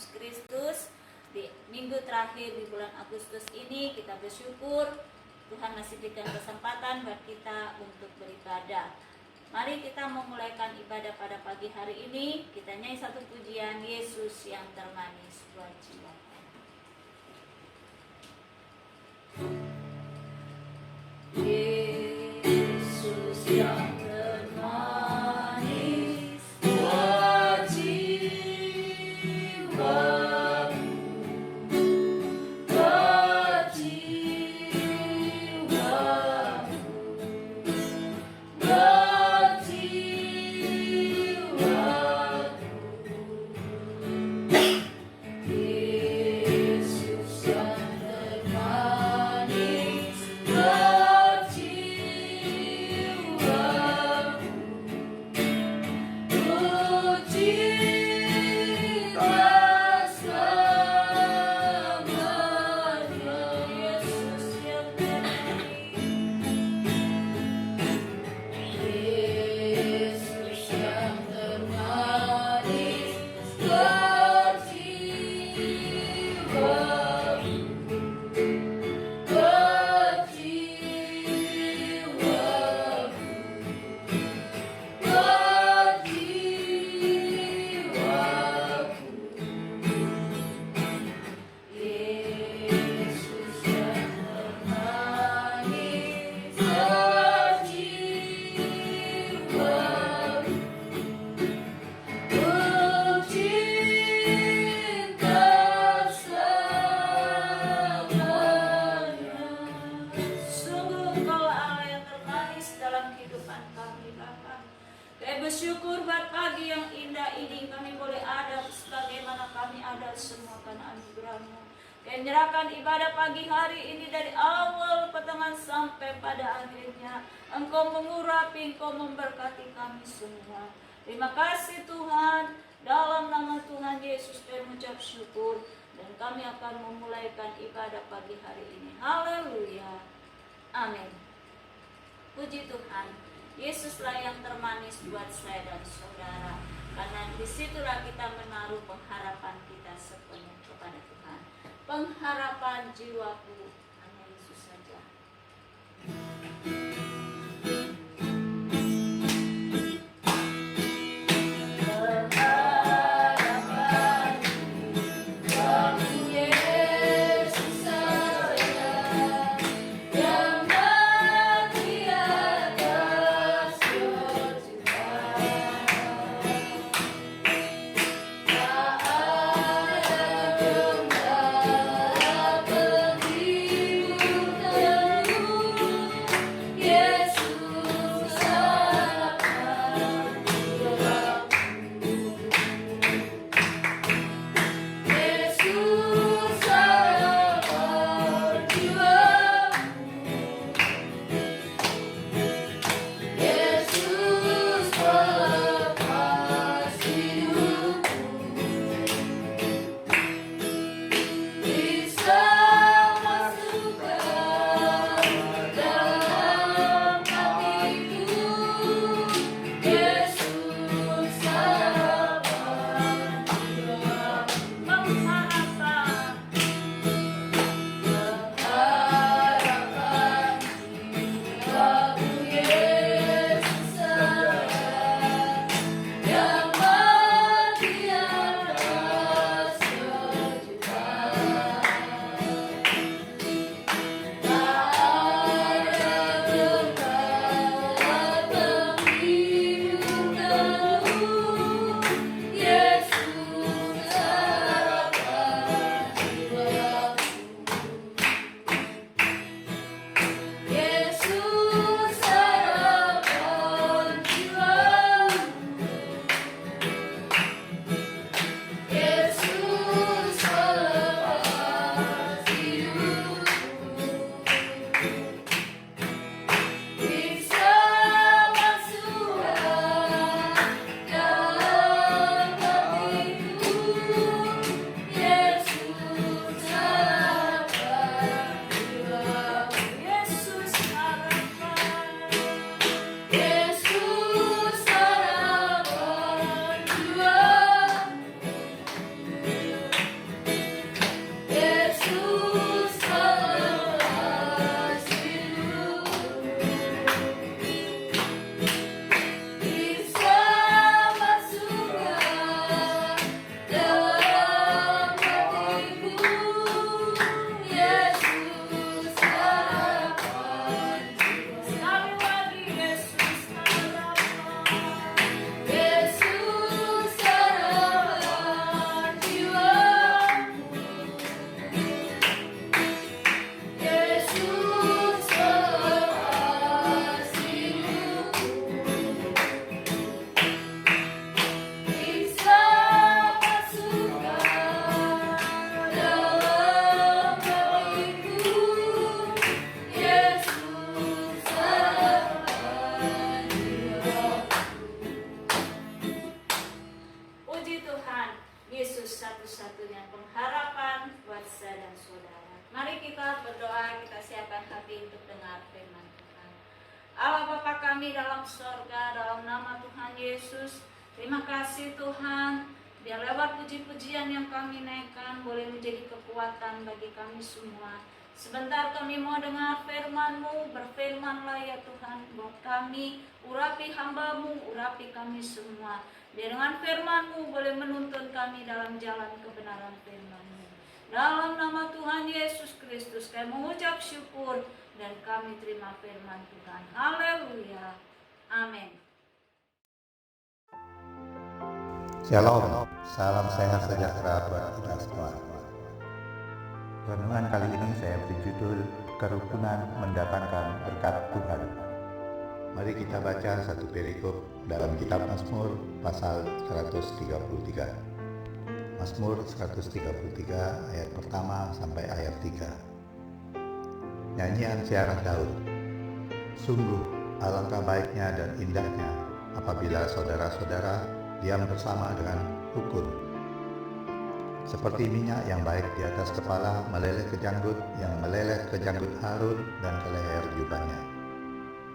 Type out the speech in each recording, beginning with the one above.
Yesus Kristus. Di minggu terakhir di bulan Agustus ini kita bersyukur Tuhan masih berikan kesempatan buat kita untuk beribadah. Mari kita memulaikan ibadah pada pagi hari ini. Kita nyanyi satu pujian, Yesus yang termanis buat jiwa. Yesus yang termanis buat jiwaku, buat jiwaku, buat jiwaku. Yesus yang termanis buat jiwaku, puji selamanya. Yesus yang termanis, Yesus yang termanis buat jiwaku, buat jiwaku, buat jiwaku. Yesus yang termanis buat jiwaku, puji selamanya. Sungguh Engkau Allah yang termanis dalam kehidupan kami, Bapa. Kami bersyukur buat pagi yang indah ini kami boleh ada sebagaimana kami ada semua karena anugerah-Mu. Kami menyerahkan ibadah pagi hari ini dari awal pertengahan sampai pada akhirnya. Engkau mengurapi, Engkau memberkati kami semua. Terima kasih Tuhan. Dalam nama Tuhan Yesus kami mengucap syukur dan kami akan memulaikan ibadah pagi hari ini. Haleluya. Amin. Puji Tuhan. Yesuslah yang termanis buat saya dan saudara. Karena disitulah kita menaruh pengharapan kita sepenuh kepada Tuhan. Pengharapan jiwaku hanya Yesus saja. Pengharapan jiwaku Yesus saja, yang mati atas perjuangan. Tak ada gembala penghibur dan kita berdoa, kita siapkan hati untuk dengar firman Tuhan. Allah Bapa kami dalam sorga, dalam nama Tuhan Yesus, terima kasih Tuhan. Biar lewat puji-pujian yang kami naikkan boleh menjadi kekuatan bagi kami semua. Sebentar kami mau dengar firman-Mu, berfirman-Lah ya Tuhan buat kami, urapi hamba-Mu, urapi kami semua. Biar dengan firman-Mu boleh menuntun kami dalam jalan kebenaran firman-Mu. Dalam nama Tuhan Yesus Kristus kami mengucap syukur dan kami terima firman Tuhan. Haleluya. Amin. Shalom, salam sehat sejahtera buat kita semua. Renungan kali ini saya beri judul Kerukunan Mendatangkan Berkat Tuhan. Mari kita baca satu perikop dalam kitab Mazmur pasal 133. Mazmur 133 ayat pertama sampai ayat 3. Nyanyian Ziarah Daud. Sungguh alangkah baiknya dan indahnya apabila saudara-saudara diam bersama dengan rukun. Seperti minyak yang baik di atas kepala meleleh ke janggut, yang meleleh ke janggut Harun dan ke leher jubahnya.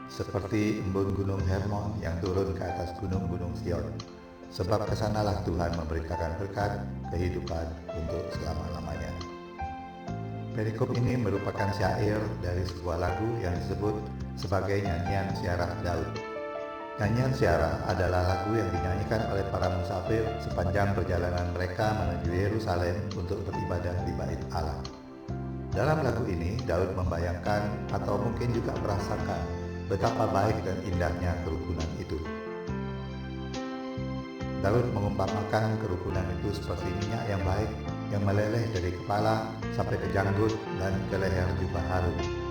Seperti embun gunung Hermon yang turun ke atas gunung-gunung Sion. Sebab kesanalah Tuhan memberitakan berkat kehidupan untuk selama-lamanya. Perikop ini merupakan syair dari sebuah lagu yang disebut sebagai nyanyian Ziarah Daud. Nyanyian ziarah adalah lagu yang dinyanyikan oleh para musafir sepanjang perjalanan mereka menuju Yerusalem untuk beribadah di Bait Allah. Dalam lagu ini, Daud membayangkan atau mungkin juga merasakan betapa baik dan indahnya kerukunan itu. Daud mengumpamakan kerukunan itu seperti minyak yang baik yang meleleh dari kepala sampai ke janggut dan ke leher jubah Harun.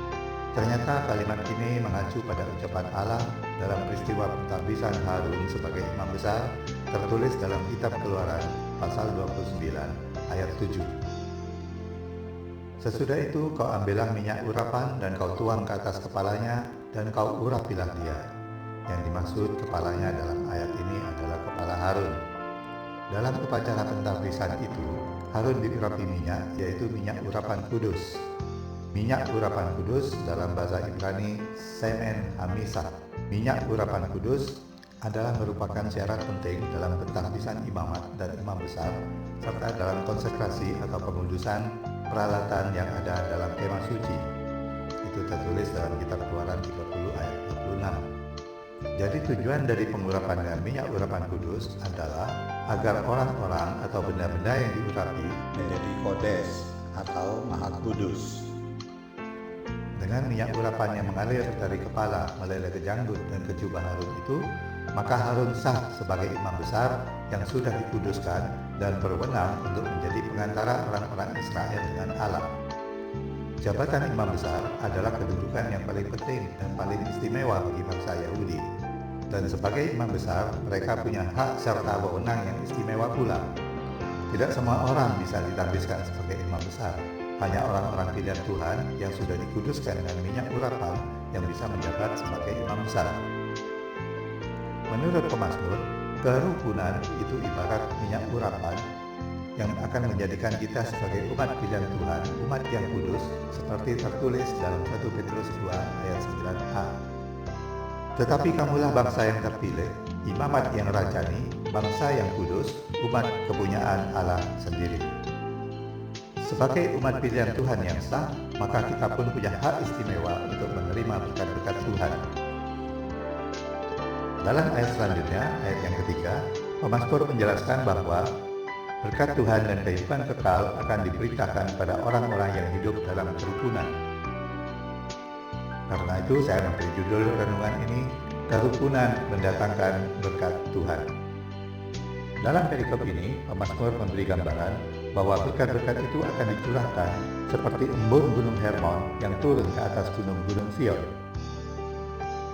Ternyata kalimat ini mengacu pada ucapan Allah dalam peristiwa pentahbisan Harun sebagai imam besar, tertulis dalam kitab Keluaran pasal 29 ayat 7. Sesudah itu kau ambillah minyak urapan dan kau tuang ke atas kepalanya dan kau urapilah dia. Yang dimaksud kepalanya dalam ayat ini adalah kepala Harun. Dalam upacara pentahbisan itu, Harun diurapi minyak, yaitu minyak urapan kudus. Minyak urapan kudus dalam bahasa Ibrani semen hamisah. Minyak urapan kudus adalah merupakan syarat penting dalam pentahbisan imamat dan imam besar, serta dalam konsekrasi atau pengudusan peralatan yang ada dalam kemah suci. Itu tertulis dalam kitab Keluaran 30 ayat 46. Jadi tujuan dari pengurapan dengan minyak urapan kudus adalah agar orang-orang atau benda-benda yang diurapi menjadi kodes atau maha kudus. Dengan minyak urapan yang mengalir dari kepala meleleh ke janggut dan ke jubah Harun itu, maka Harun sah sebagai imam besar yang sudah dikuduskan dan berwenang untuk menjadi pengantara orang-orang Israel dengan Allah. Jabatan imam besar adalah kedudukan yang paling penting dan paling istimewa bagi bangsa Yahudi. Dan sebagai imam besar, mereka punya hak serta wewenang yang istimewa pula. Tidak semua orang bisa ditahbiskan sebagai imam besar. Hanya orang-orang pilihan Tuhan yang sudah dikuduskan dengan minyak urapan yang bisa menjabat sebagai imam besar. Menurut pemazmur, kerukunan itu ibarat minyak urapan yang akan menjadikan kita sebagai umat pilihan Tuhan, umat yang kudus, seperti tertulis dalam 1 Petrus 2 ayat 9a. Tetapi kamulah bangsa yang terpilih, imamat yang rajani, bangsa yang kudus, umat kepunyaan Allah sendiri. Sebagai umat pilihan Tuhan yang sah, maka kita pun punya hak istimewa untuk menerima berkat-berkat Tuhan. Dalam ayat selanjutnya, ayat yang ketiga, pemazmur menjelaskan bahwa berkat Tuhan dan kehidupan kekal akan diberitakan pada orang-orang yang hidup dalam kerukunan. Karena itu saya memberi judul renungan ini, Kerukunan Mendatangkan Berkat Tuhan. Dalam perikop ini, pemazmur memberi gambaran bahwa berkat-berkat itu akan dicurahkan seperti embun gunung Hermon yang turun ke atas gunung-gunung Sion.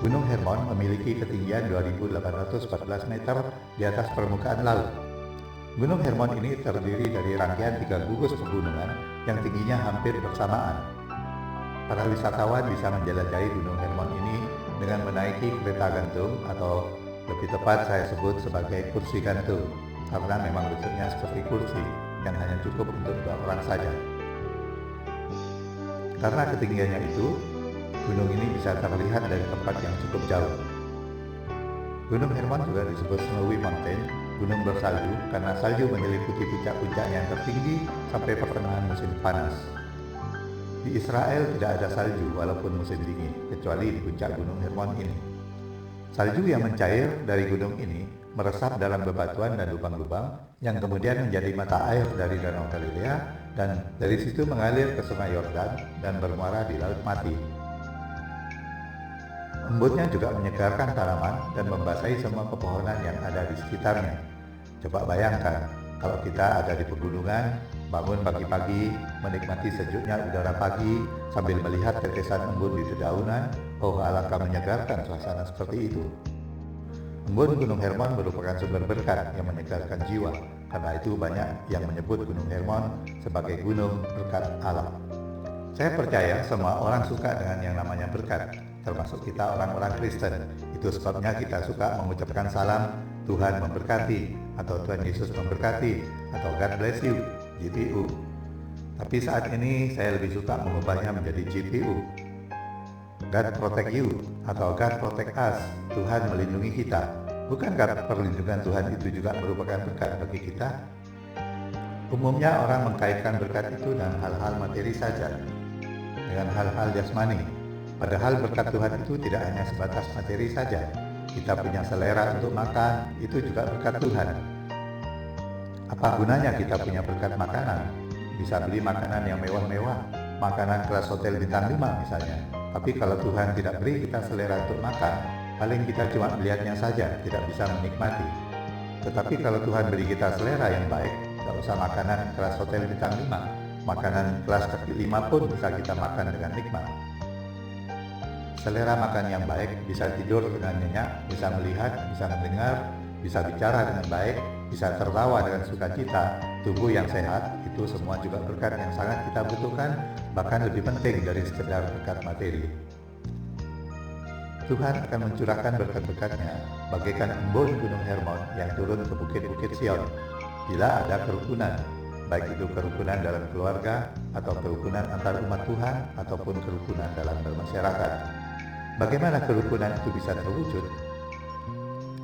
Gunung Hermon memiliki ketinggian 2.814 meter di atas permukaan laut. Gunung Hermon ini terdiri dari rangkaian 3 gugus pegunungan yang tingginya hampir bersamaan. Para wisatawan bisa menjelajahi Gunung Hermon ini dengan menaiki kereta gantung atau lebih tepat saya sebut sebagai kursi gantung, karena memang bentuknya seperti kursi yang hanya cukup untuk 2 orang saja. Karena ketinggiannya itu, gunung ini bisa terlihat dari tempat yang cukup jauh. Gunung Hermon juga disebut Snowy Mountain, gunung bersalju, karena salju menyelimuti puncak-puncaknya yang tertinggi sampai pertengahan musim panas. Di Israel tidak ada salju walaupun musim dingin, kecuali di puncak Gunung Hermon ini. Salju yang mencair dari gunung ini meresap dalam bebatuan dan lubang-lubang yang kemudian menjadi mata air dari Danau Galilea dan dari situ mengalir ke Sungai Yordan dan bermuara di Laut Mati. Embunnya juga menyegarkan tanaman dan membasahi semua pepohonan yang ada di sekitarnya. Coba bayangkan, kalau kita ada di pegunungan, bangun pagi-pagi, menikmati sejuknya udara pagi sambil melihat tetesan embun di dedaunan, alangkah menyegarkan suasana seperti itu. Embun Gunung Hermon merupakan sumber berkat yang menyegarkan jiwa, karena itu banyak yang menyebut Gunung Hermon sebagai gunung berkat Allah. Saya percaya semua orang suka dengan yang namanya berkat, termasuk kita orang-orang Kristen. Itu sebabnya kita suka mengucapkan salam, Tuhan memberkati, atau Tuhan Yesus memberkati, atau God bless you, GPU. Tapi saat ini saya lebih suka mengubahnya menjadi GPU, God protect you, atau God protect us, Tuhan melindungi kita. Bukankah perlindungan Tuhan itu juga merupakan berkat bagi kita? Umumnya orang mengkaitkan berkat itu dengan hal-hal materi saja, dengan hal-hal jasmani. Padahal berkat Tuhan itu tidak hanya sebatas materi saja. Kita punya selera untuk makan, itu juga berkat Tuhan. Apa gunanya kita punya berkat makanan? Bisa beli makanan yang mewah-mewah, makanan kelas hotel bintang 5 misalnya. Tapi kalau Tuhan tidak beri kita selera untuk makan, paling kita cuma melihatnya saja, tidak bisa menikmati. Tetapi kalau Tuhan beri kita selera yang baik, tidak usah makanan kelas hotel bintang 5, makanan kelas kaki 5 pun bisa kita makan dengan nikmat. Selera makan yang baik, bisa tidur dengan nyenyak, bisa melihat, bisa mendengar, bisa bicara dengan baik, bisa tertawa dengan sukacita, tubuh yang sehat, itu semua juga berkat yang sangat kita butuhkan, bahkan lebih penting dari sekedar berkat materi. Tuhan akan mencurahkan berkat-berkatnya bagaikan embun Gunung Hermon yang turun ke bukit-bukit Sion. Bila ada kerukunan, baik itu kerukunan dalam keluarga atau kerukunan antar umat Tuhan ataupun kerukunan dalam bermasyarakat. Bagaimana kerukunan itu bisa terwujud?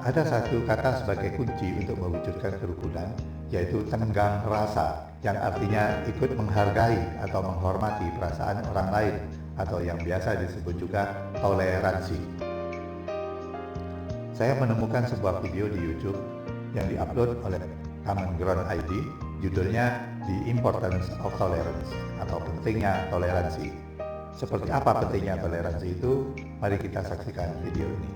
Ada satu kata sebagai kunci untuk mewujudkan kerukunan, yaitu tenggang rasa, yang artinya ikut menghargai atau menghormati perasaan orang lain, atau yang biasa disebut juga toleransi. Saya menemukan sebuah video di YouTube yang diupload oleh Common Ground ID, judulnya The Importance of Tolerance, atau pentingnya toleransi. Seperti apa pentingnya toleransi itu? Mari kita saksikan video ini.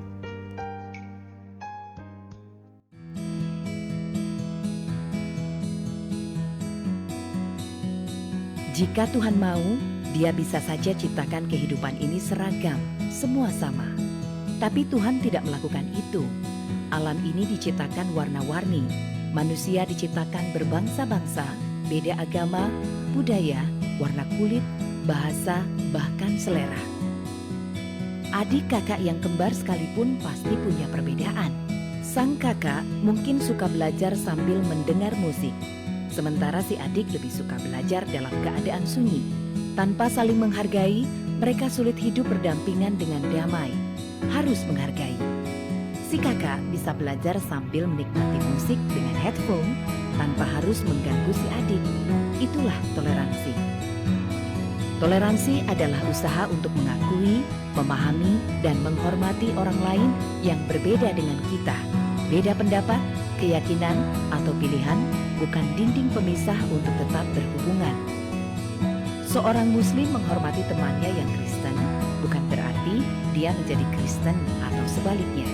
Jika Tuhan mau, Dia bisa saja ciptakan kehidupan ini seragam, semua sama. Tapi Tuhan tidak melakukan itu. Alam ini diciptakan warna-warni. Manusia diciptakan berbangsa-bangsa, beda agama, budaya, warna kulit, bahasa, bahkan selera. Adik kakak yang kembar sekalipun pasti punya perbedaan. Sang kakak mungkin suka belajar sambil mendengar musik, sementara si adik lebih suka belajar dalam keadaan sunyi. Tanpa saling menghargai, mereka sulit hidup berdampingan dengan damai. Harus menghargai. Si kakak bisa belajar sambil menikmati musik dengan headphone tanpa harus mengganggu si adik. Itulah toleransi. Toleransi adalah usaha untuk mengakui, memahami, dan menghormati orang lain yang berbeda dengan kita. Beda pendapat, keyakinan, atau pilihan bukan dinding pemisah untuk tetap berhubungan. Seorang Muslim menghormati temannya yang Kristen bukan berarti dia menjadi Kristen atau sebaliknya.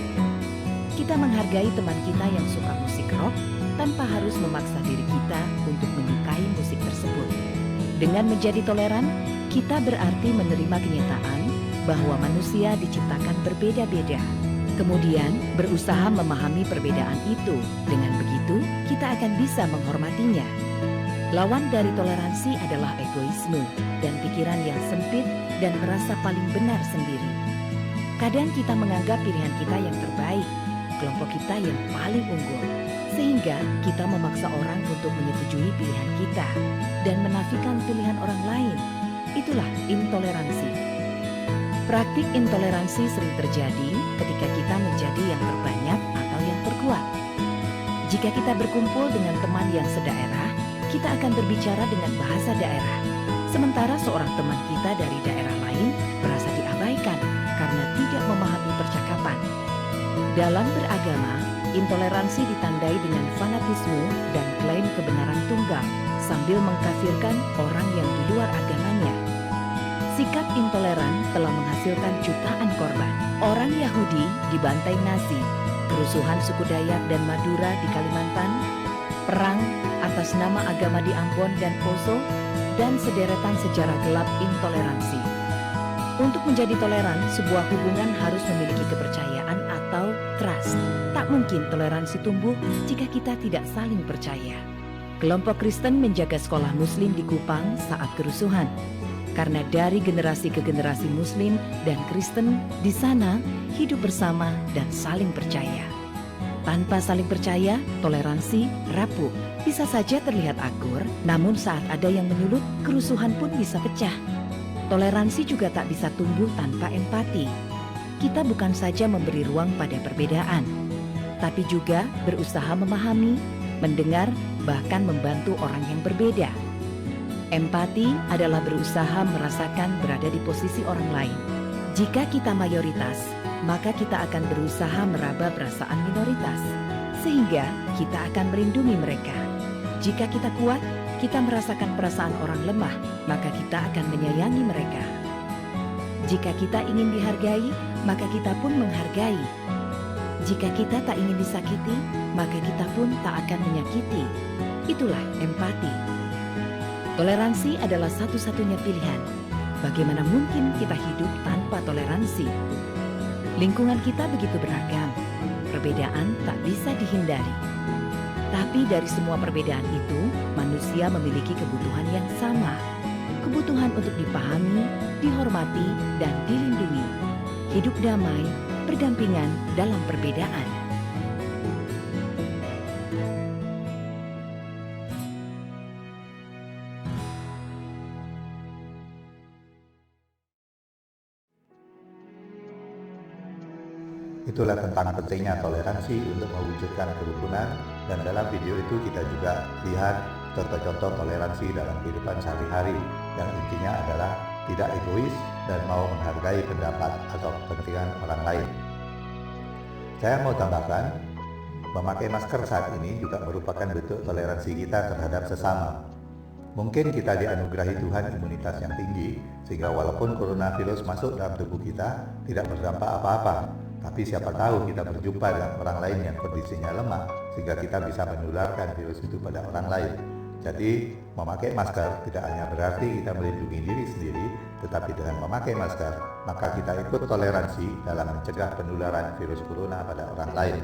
Kita menghargai teman kita yang suka musik rock tanpa harus memaksa diri kita untuk menyukai musik tersebut. Dengan menjadi toleran, kita berarti menerima kenyataan bahwa manusia diciptakan berbeda-beda. Kemudian berusaha memahami perbedaan itu. Dengan begitu, kita akan bisa menghormatinya. Lawan dari toleransi adalah egoisme dan pikiran yang sempit dan merasa paling benar sendiri. Kadang kita menganggap pilihan kita yang terbaik, kelompok kita yang paling unggul, sehingga kita memaksa orang untuk menyetujui pilihan kita dan menafikan pilihan orang lain. Itulah intoleransi. Praktik intoleransi sering terjadi ketika kita menjadi yang terbanyak atau yang terkuat. Jika kita berkumpul dengan teman yang sedaerah, kita akan berbicara dengan bahasa daerah. Sementara seorang teman kita dari daerah lain merasa diabaikan karena tidak memahami percakapan. Dalam beragama, intoleransi ditandai dengan fanatisme dan klaim kebenaran tunggal sambil mengkafirkan orang yang di luar agamanya. Sikap intoleran telah menghasilkan jutaan korban. Orang Yahudi dibantai Nazi, kerusuhan suku Dayak dan Madura di Kalimantan, perang atas nama agama di Ambon dan Poso, dan sederetan sejarah gelap intoleransi. Untuk menjadi toleran, sebuah hubungan harus memiliki kepercayaan atau trust. Tak mungkin toleransi tumbuh jika kita tidak saling percaya. Kelompok Kristen menjaga sekolah Muslim di Kupang saat kerusuhan. Karena dari generasi ke generasi Muslim dan Kristen di sana hidup bersama dan saling percaya. Tanpa saling percaya, toleransi rapuh. Bisa saja terlihat akur, namun saat ada yang menyulut, kerusuhan pun bisa pecah. Toleransi juga tak bisa tumbuh tanpa empati. Kita bukan saja memberi ruang pada perbedaan, tapi juga berusaha memahami, mendengar, bahkan membantu orang yang berbeda. Empati adalah berusaha merasakan berada di posisi orang lain. Jika kita mayoritas, maka kita akan berusaha meraba perasaan minoritas, sehingga kita akan melindungi mereka. Jika kita kuat, kita merasakan perasaan orang lemah, maka kita akan menyayangi mereka. Jika kita ingin dihargai, maka kita pun menghargai. Jika kita tak ingin disakiti, maka kita pun tak akan menyakiti. Itulah empati. Toleransi adalah satu-satunya pilihan. Bagaimana mungkin kita hidup tanpa toleransi? Lingkungan kita begitu beragam, perbedaan tak bisa dihindari. Tapi dari semua perbedaan itu, manusia memiliki kebutuhan yang sama. Kebutuhan untuk dipahami, dihormati, dan dilindungi. Hidup damai, berdampingan dalam perbedaan. Itulah tentang pentingnya toleransi untuk mewujudkan kerukunan, dan dalam video itu kita juga lihat contoh-contoh toleransi dalam kehidupan sehari-hari yang intinya adalah tidak egois dan mau menghargai pendapat atau kepentingan orang lain. Saya mau tambahkan, memakai masker saat ini juga merupakan bentuk toleransi kita terhadap sesama. Mungkin kita dianugerahi Tuhan imunitas yang tinggi, sehingga walaupun coronavirus masuk dalam tubuh kita tidak berdampak apa-apa. Tapi siapa tahu kita berjumpa dengan orang lain yang kondisinya lemah, sehingga kita bisa menularkan virus itu pada orang lain. Jadi, memakai masker tidak hanya berarti kita melindungi diri sendiri, tetapi dengan memakai masker, maka kita ikut toleransi dalam mencegah penularan virus corona pada orang lain.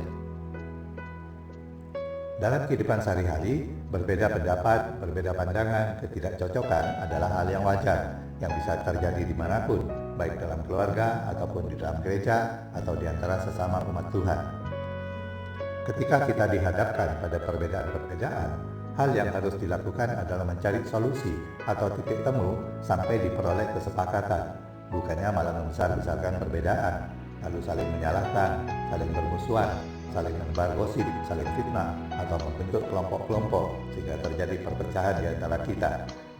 Dalam kehidupan sehari-hari, berbeda pendapat, berbeda pandangan, ketidakcocokan adalah hal yang wajar, yang bisa terjadi dimanapun, baik dalam keluarga, ataupun di dalam gereja, atau di antara sesama umat Tuhan. Ketika kita dihadapkan pada perbedaan-perbedaan, hal yang harus dilakukan adalah mencari solusi atau titik temu sampai diperoleh kesepakatan, bukannya malah membesar-besarkan perbedaan, lalu saling menyalahkan, saling bermusuhan, saling menebar gosip, saling fitnah, atau membentuk kelompok-kelompok sehingga terjadi perpecahan di antara kita.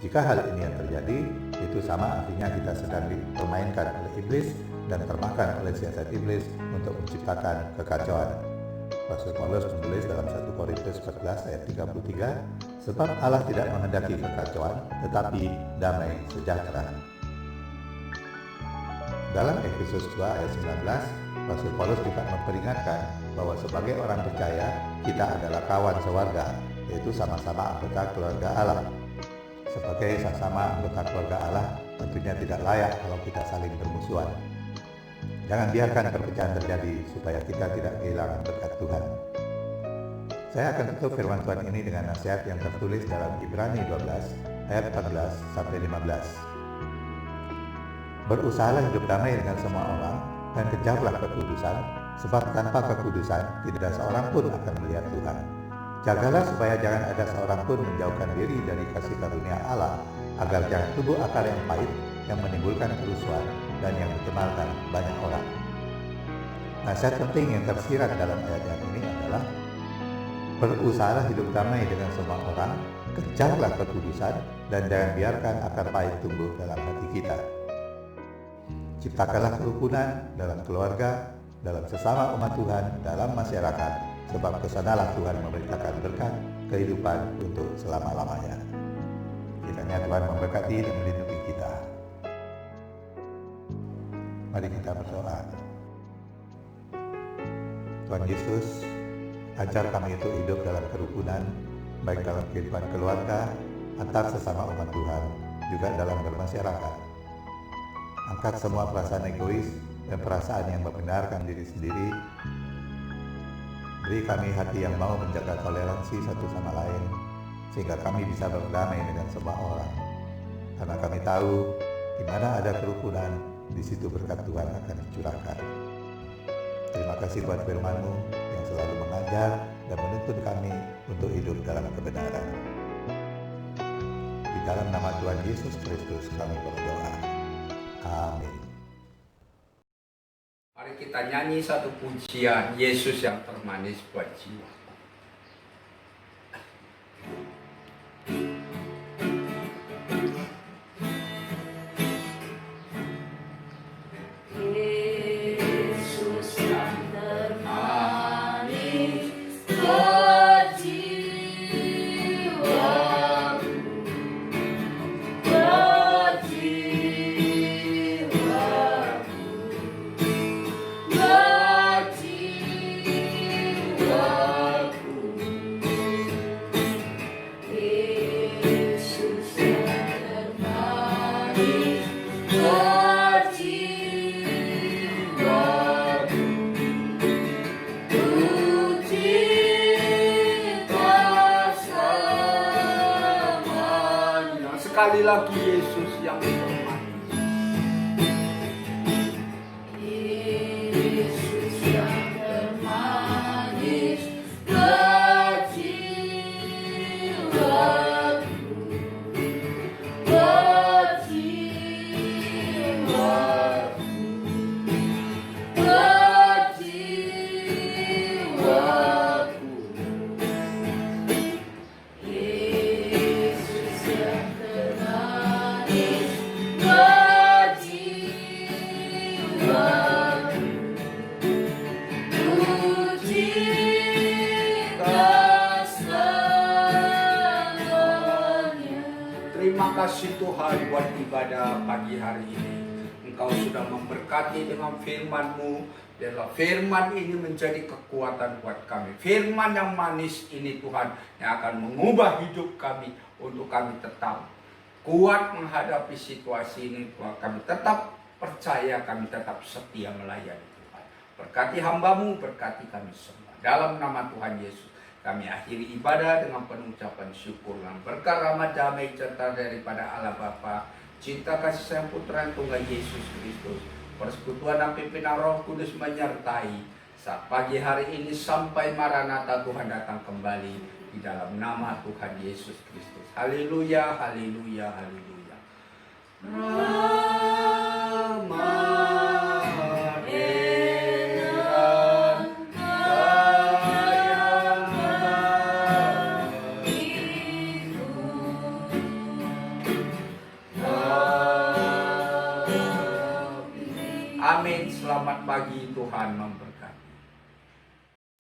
Jika hal ini yang terjadi, itu sama artinya kita sedang dipermainkan oleh iblis dan termakan oleh siasat iblis untuk menciptakan kekacauan. Rasul Paulus menulis dalam 1 Korintus 14 ayat 33, sebab Allah tidak menghendaki kekacauan, tetapi damai sejahtera. Dalam Efesus 2 ayat 19, Rasul Paulus juga memperingatkan bahwa sebagai orang percaya, kita adalah kawan sewarga, yaitu sama-sama anggota keluarga Allah. Sebagai sesama anggota keluarga Allah, tentunya tidak layak kalau kita saling bermusuhan. Jangan biarkan perpecahan terjadi supaya kita tidak kehilangan berkat Tuhan. Saya akan tutup firman Tuhan ini dengan nasihat yang tertulis dalam Ibrani 12 ayat 14 sampai 15. Berusahalah hidup damai dengan semua orang dan kejarlah kekudusan, sebab tanpa kekudusan tidak seorang pun akan melihat Tuhan. Jagalah supaya jangan ada seorang pun menjauhkan diri dari kasih karunia Allah, agar jangan tubuh akal yang pahit yang menimbulkan kerusuhan dan yang dicemarkan banyak orang. Nasihat penting yang tersirat dalam ayat ini adalah berusahalah hidup damai dengan semua orang, kejarlah kekudusan, dan jangan biarkan akar pahit tumbuh dalam hati kita. Ciptakanlah kerukunan dalam keluarga, dalam sesama umat Tuhan, dalam masyarakat, sebab kesanalah Tuhan memberitakan berkat kehidupan untuk selama-lamanya. Kiranya Tuhan memberkati dan melindungi kita. Mari kita berdoa. Tuhan Yesus, ajar kami untuk hidup dalam kerukunan, baik dalam kehidupan keluarga, antar sesama umat Tuhan, juga dalam bermasyarakat. Angkat semua perasaan egois dan perasaan yang membenarkan diri sendiri. Beri kami hati yang mau menjaga toleransi satu sama lain, sehingga kami bisa berdamai dengan semua orang. Karena kami tahu, di mana ada kerukunan, di situ berkat Tuhan akan dicurahkan. Terima kasih buat firman-Mu yang selalu mengajar dan menuntun kami untuk hidup dalam kebenaran. Di dalam nama Tuhan Yesus Kristus kami berdoa. Amin. Mari kita nyanyi satu pujian Yesus yang termanis buat jiwa. Yesus yang termanis buat jiwaku, buat jiwaku, buat jiwaku. Yesus yang termanis buat jiwaku, puji selamanya. Sekali lagi Yesus yang termanis. Yesus yang termanis buat jiwaku, buat jiwaku, buat jiwaku. Yesus yang termanis buat jiwaku, puji selamanya. Terima kasih Tuhan buat ibadah pagi hari ini. Engkau sudah memberkati dengan firman-Mu. Biarlah firman ini menjadi kekuatan buat kami. Firman yang manis ini Tuhan yang akan mengubah hidup kami untuk kami tetap kuat menghadapi situasi ini. Kami tetap percaya, kami tetap setia melayani Tuhan. Berkati hamba-Mu, berkati kami semua. Dalam nama Tuhan Yesus, kami akhiri ibadah dengan penuh ucapan syukur dan berkah rahmat damai serta daripada Allah Bapa, cinta kasih sayang Putra yang tunggal Yesus Kristus, persekutuan dan pimpinan Roh Kudus menyertai saat pagi hari ini sampai Maranatha Tuhan datang kembali di dalam nama Tuhan Yesus Kristus. Haleluya, haleluya, haleluya. Amin. Selamat pagi, Tuhan memberkati.